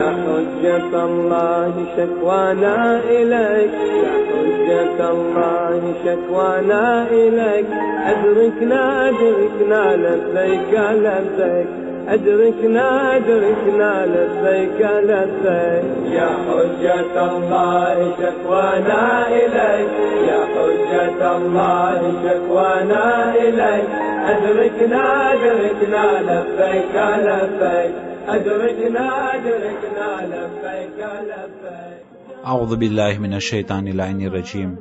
حجة الله شكوانا إليك يا حجة الله شكوانا إليك أدركنا أدركنا لبيك لبيك أدركنا أدركنا لبيك لبيك يا حجة الله شكوانا إليك يا حجة الله شكوانا إليك أدركنا أدركنا لبيك لبيك أدركنا أدركنا لبيك لبيك أعوذ بالله من الشيطان اللعين الرجيم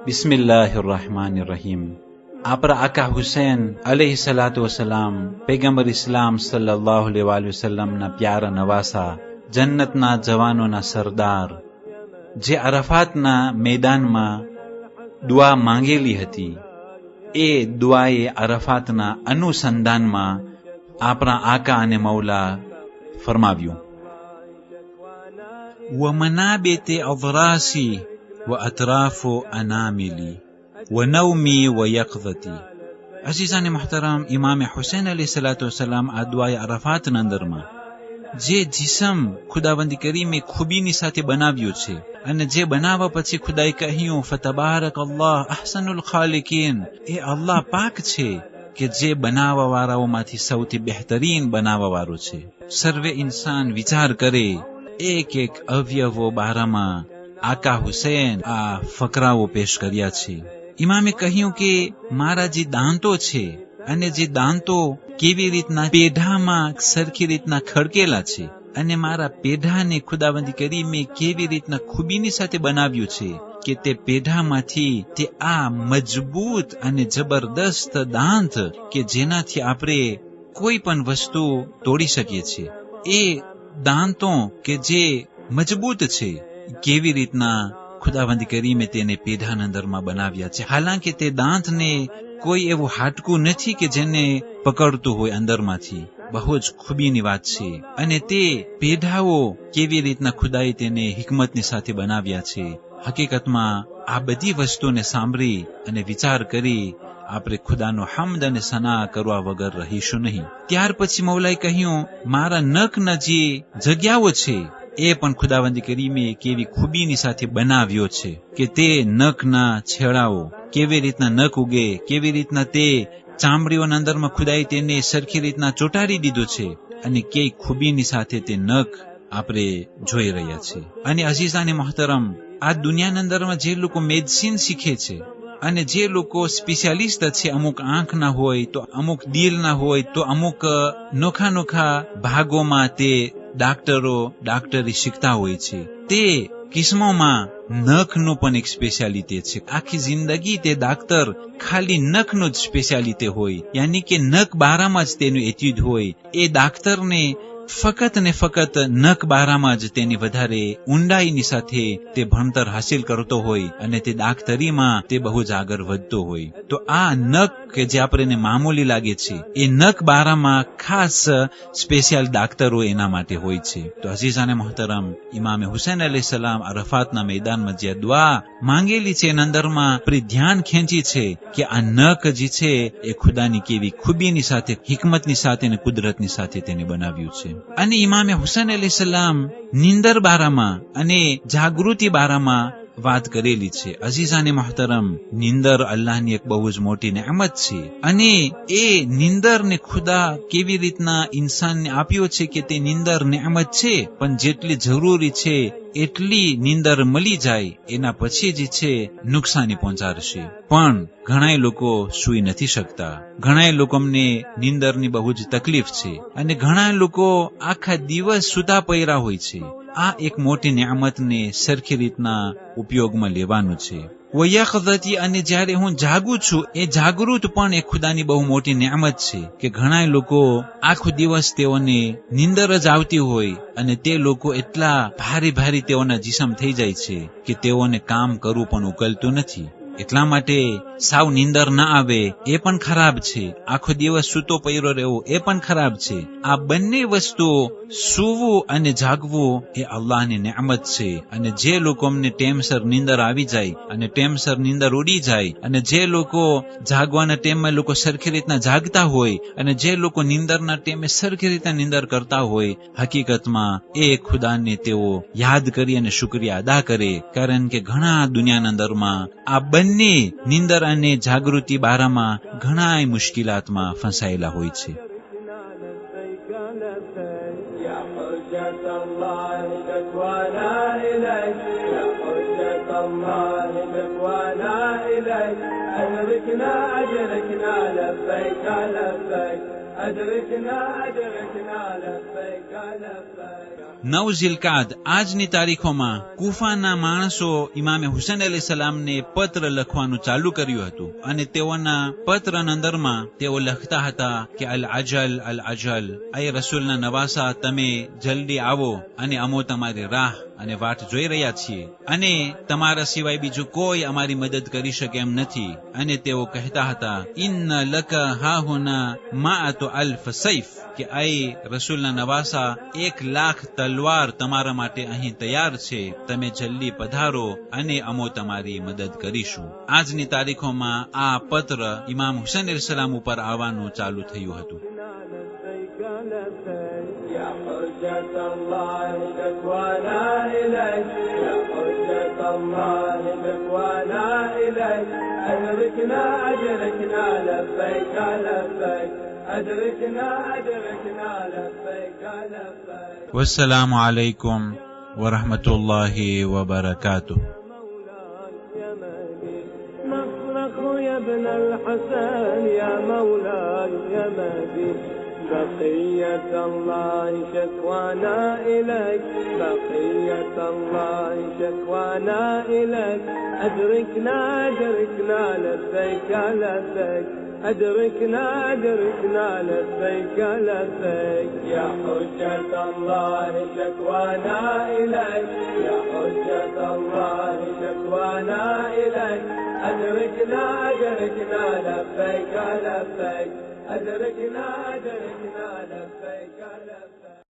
بسم الله الرحمن الرحيم આપણા આકા હુસૈન અલૈહિ સલાતુ વસલામ પૈગંબર ઇસ્લામ સલ્લલ્લાહુ અલૈહિ વસલ્લમના પ્યારા નવાસા જન્નતના જવાનોના સરદાર જે અરફાતના મેદાનમાં દુઆ માંગેલી હતી એ દુઆએ અરફાતના અનુસંધાનમાં આપણા આકા અને મૌલા ફરમાવ્યું ومنابت أضراسي وأطراف أناملي ونومي ويقظتي عزیزان محترم امام حسین علیہ الصلوۃ والسلام ادعای عرفات નંદરમાં જે જિસ્મ ખુદાવંદી કરીમે ખૂબીની સાથે બનાવ્યું છે અને જે બનાવવા પછી ખુદાએ કહ્યું ફતબારક અલ્લાહ અહસનુલ ખાલિકીન એ અલ્લાહ પાક છે કે જે બનાવવા વાળાઓમાંથી સૌથી બહેતરીન બનાવવા વાળો છે સર્વે ઇન્સાન વિચાર કરે એક એક અવયવો બારામાં આકા હુસૈન આ ફકરાઓ પેશ કર્યા છે ઇમામે કહ્યું કે મારા જે દાંતો છે અને જે દાંતો કેવી રીતના પેઢામાં સરખી રીતના ખડકેલા છે અને મારા પેઢાને ખુદાવંદી કરીમે કેવી રીતના ખૂબીની સાથે બનાવ્યું છે કે તે પેઢામાંથી તે આ મજબૂત અને જબરદસ્ત દાંત કે જેનાથી આપણે કોઈ પણ વસ્તુ તોડી શકીએ છીએ એ દાંતો કે જે મજબૂત છે કેવી રીતના ખુદાવંદી કરીમે તેને પેઢાના અંદરમાં બનાવ્યા છે હાલાંકિ તે દાંતને કોઈ એવું હાડકું નથી કે જેને પકડતું હોય અંદરમાંથી બહુ જ ખૂબીની વાત છે અને તે પેઢાઓ કેવી રીતના ખુદાએ તેને હિકમતની સાથે બનાવ્યા છે હકીકતમાં આ બધી વસ્તુને સાંભળી અને વિચાર કરી આપણે ખુદાનો હમદ અને સના કરવા વગર રહીશું નહીં ત્યાર પછી મૌલાએ કહ્યું મારા નખના જે જગ્યાઓ છે એ પણ ખુદાવંદી કરીમે કેવી ખૂબીની સાથે બનાવ્યો છે કે તે નખના છેડાઓ કેવી રીતના નખ ઉગે કેવી રીતના તે ચામડીઓના અંદરમાં ખુદાએ તેને સરખી રીતના ચોંટાડી દીધો છે અને કઈ ખૂબીની સાથે તે નખ આપણે જોઈ રહ્યા છે અને અઝીઝાને મહોતરમ આ દુનિયાના અંદરમાં જે લોકો મેડિસિન શીખે છે અને જે લોકો સ્પેશિયાલિસ્ટ છે અમુક આંખના હોય તો અમુક દિલના હોય તો અમુક નોખા નોખા ભાગોમાં તે ડાક્ટરી શીખતા હોય છે તે કિસ્મોમાં નખનું પણ એક સ્પેશિયાલિટી છે આખી જિંદગી તે ડાક્ટર ખાલી નખનું જ સ્પેશિયાલિટી હોય યાની કે નખ બારામાં જ તેનું એટ્યુડ હોય એ ડાક્ટરને ફકત ને ફકત નખ બારામાં જ તેની વધારે ઊંડાઈની સાથે તે ભણતર હાસિલ કરતો હોય અને તે ડાક્ટરીમાં તે બહુ જ આગળ વધતો હોય તો આ નખ કે જે આપણને મામૂલી લાગે છે એ નખ બારામાં ખાસ સ્પેશિયલ ડાક્ટરો એના માટે હોય છે તો અઝીઝાને મહોતરમ ઇમામે હુસૈન અલૈહિ સલામ અરફાતના મેદાનમાં જે દુઆ માંગેલી છે એના અંદરમાં આપણી ધ્યાન ખેંચી છે કે આ નખ જે છે એ ખુદાની કેવી ખૂબીની સાથે હિકમતની સાથે અને કુદરતની સાથે તેને બનાવ્યું છે અને ઇમામે હુસૈન અલૈહિ સલામ નિંદર બારામાં અને જાગૃતિ બારામાં વાત કરેલી છે અઝીઝાને મહોતરમ નિંદર અલ્લાહની એક બહુ જ મોટી નિયામત છે અને એ નિંદરને ખુદા કેવી રીતના ઇન્સાનને આપ્યો છે કે તે નિંદર નિયામત છે પણ જેટલી જરૂરી છે એટલી નિંદર મળી જાય એના પછી જ છે નુકસાની પહોંચાડશે પણ ઘણા લોકો સૂઈ નથી શકતા ઘણા લોકોને નિંદરની બહુ જ તકલીફ છે અને ઘણા લોકો આખા દિવસ સૂતા પડ્યા હોય છે આ એક મોટી નિયામતને સરખી રીતના ઉપયોગમાં લેવાનું છે વયખદતી અને જ્યારે હું જાગું છું એ જાગૃત પણ એ ખુદાની બહુ મોટી નિયામત છે કે ઘણા લોકો આખો દિવસ તેઓને નિંદર જ આવતી હોય અને તે લોકો એટલા ભારે તેઓના જિસ્મ થઈ જાય છે કે તેઓને કામ કરવું પણ ઉકલતું નથી એટલા માટે સાવ નીંદર ના આવે એ પણ ખરાબ છે, આખો દિવસ સૂતો પડ્યો રહેવો એ પણ ખરાબ છે. આ બંને વસ્તુઓ સૂવું અને જાગવું એ અલ્લાહની નિયામત છે. અને જે લોકોને ટેમસર નીંદર આવી જાય અને ટેમસર નીંદર ઉડી જાય, અને જે લોકો જાગવાના ટેમમાં લોકો સરખી રીતના જાગતા હોય, અને જે લોકો નીંદરના ટેમે સરખી રીતના નીંદર કરતા હોય, હકીકતમાં એ ખુદાને તેઓ યાદ કરી અને શુક્રિયા અદા કરે. કારણ કે ઘણા દુનિયાના અંદરમાં આ બંને નીંદર અને જાગૃતિ બારામાં ઘણા મુશ્કેલાતમાં ફસાયેલા હોય છે. નવ ઝિલકાદ આજની તારીખોમાં કુફાના માણસો ઇમામે હુસૈન અલૈહિસ્સલામને પત્ર લખવાનું ચાલુ કર્યું હતું. અને તેઓના પત્રના અંદરમાં તેઓ લખતા હતા કે અલ અજલ અય રસૂલના નવાસા, તમે જલ્દી આવો અને અમો તમારી રાહ અને વાટ જોઈ રહ્યા છીએ, અને તમારા સિવાય બીજું કોઈ અમારી મદદ કરી શકે એમ નથી. અને તેઓ કહેતા હતા ઇન્ન લકા હાહુના માઅતુ અલ્ફ સૈફ, કે અય રસૂલના નવાસા 1,00,000 તલવાર તમારા માટે અહીં તૈયાર છે, તમે જલ્દી પધારો અને અમો તમારી મદદ કરીશું. આજની તારીખોમાં આ પત્ર ઇમામ હુસૈન અલૈહિસ્સલામ ઉપર આવવાનું ચાલુ થયું હતું. والسلام عليكم ورحمة الله وبركاته. نصرخ يا ابن الحسن يا مولاي يا مهدي، بقية الله شكوانا إليك، بقية الله شكوانا إليك، أدركنا لبيك لبيك، أدركنا لبيك لبيك، يا حجة الله شكوانا إليك، يا حجة الله شكوانا إليك، أدركنا لبيك لبيك، أدركنا لبيك لبيك.